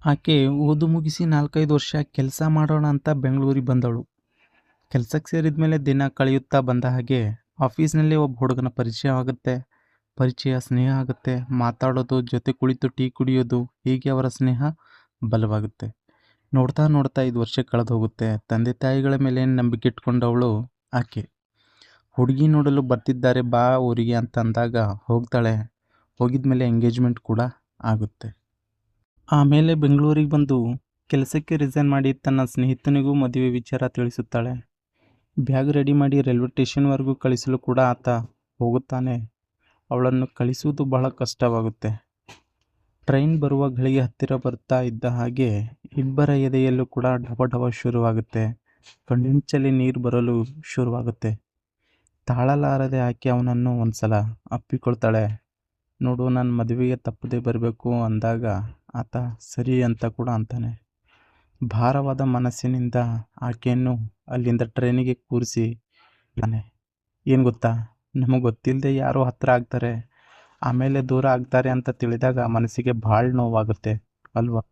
ಆಕೆ ಓದು ಮುಗಿಸಿ 4-5 ವರ್ಷ ಕೆಲಸ ಮಾಡೋಣ ಅಂತ ಬೆಂಗಳೂರಿಗೆ ಬಂದಳು. ಕೆಲ್ಸಕ್ಕೆ ಸೇರಿದ ಮೇಲೆ ದಿನ ಕಳೆಯುತ್ತಾ ಬಂದ ಹಾಗೆ ಆಫೀಸ್ನಲ್ಲಿ ಒಬ್ಬ ಹುಡುಗನ ಪರಿಚಯ ಆಗುತ್ತೆ. ಪರಿಚಯ ಸ್ನೇಹ ಆಗುತ್ತೆ. ಮಾತಾಡೋದು, ಜೊತೆ ಕುಳಿತು ಟೀ ಕುಡಿಯೋದು, ಹೀಗೆ ಅವರ ಸ್ನೇಹ ಬಲವಾಗುತ್ತೆ. ನೋಡ್ತಾ ನೋಡ್ತಾ 5 ವರ್ಷ ಕಳೆದು ಹೋಗುತ್ತೆ. ತಂದೆ ತಾಯಿಗಳ ಮೇಲೆ ನಂಬಿಕೆ ಇಟ್ಕೊಂಡವಳು ಆಕೆ. ಹುಡುಗಿ ನೋಡಲು ಬರ್ತಿದ್ದಾರೆ ಬಾ ಊರಿಗೆ ಅಂತ ಅಂದಾಗ ಹೋಗ್ತಾಳೆ. ಹೋಗಿದ್ಮೇಲೆ ಎಂಗೇಜ್ಮೆಂಟ್ ಕೂಡ ಆಗುತ್ತೆ. ಆಮೇಲೆ ಬೆಂಗಳೂರಿಗೆ ಬಂದು ಕೆಲಸಕ್ಕೆ ರಿಸೈನ್ ಮಾಡಿ ತನ್ನ ಸ್ನೇಹಿತನಿಗೂ ಮದುವೆ ವಿಚಾರ ತಿಳಿಸುತ್ತಾಳೆ. ಬ್ಯಾಗ್ ರೆಡಿ ಮಾಡಿ ರೈಲ್ವೆ ಸ್ಟೇಷನ್ವರೆಗೂ ಕಳಿಸಲು ಕೂಡ ಆತ ಹೋಗುತ್ತಾನೆ. ಅವಳನ್ನು ಕಳಿಸುವುದು ಬಹಳ ಕಷ್ಟವಾಗುತ್ತೆ. ಟ್ರೈನ್ ಬರುವ ಗಳಿಗೆ ಹತ್ತಿರ ಬರ್ತಾ ಇದ್ದ ಹಾಗೆ ಇಬ್ಬರ ಎದೆಯಲ್ಲೂ ಕೂಡ ಢವ ಶುರುವಾಗುತ್ತೆ. ಕಣ್ಮಿಂಚಲ್ಲಿ ನೀರು ಬರಲು ಶುರುವಾಗುತ್ತೆ. ತಾಳಲಾರದೆ ಆಕೆ ಅವನನ್ನು ಒಂದ್ಸಲ ಅಪ್ಪಿಕೊಳ್ತಾಳೆ. ನೋಡು, ನನ್ನ ಮದುವೆಗೆ ತಪ್ಪದೆ ಬರಬೇಕು ಅಂದಾಗ ಆತ ಸರಿ ಅಂತ ಕೂಡ ಅಂತಾನೆ. ಭಾರವಾದ ಮನಸ್ಸಿನಿಂದ ಆಕೆಯನ್ನು ಅಲ್ಲಿಂದ ಟ್ರೈನಿಗೆ ಕೂರಿಸಿ ಏನು ಗೊತ್ತಾ, ನಮಗೆ ಗೊತ್ತಿಲ್ಲದೆ ಯಾರೋ ಹತ್ರ ಆಗ್ತಾರೆ, ಆಮೇಲೆ ದೂರ ಆಗ್ತಾರೆ ಅಂತ ತಿಳಿದಾಗ ಮನಸ್ಸಿಗೆ ಭಾಳ ನೋವಾಗುತ್ತೆ ಅಲ್ವಾ.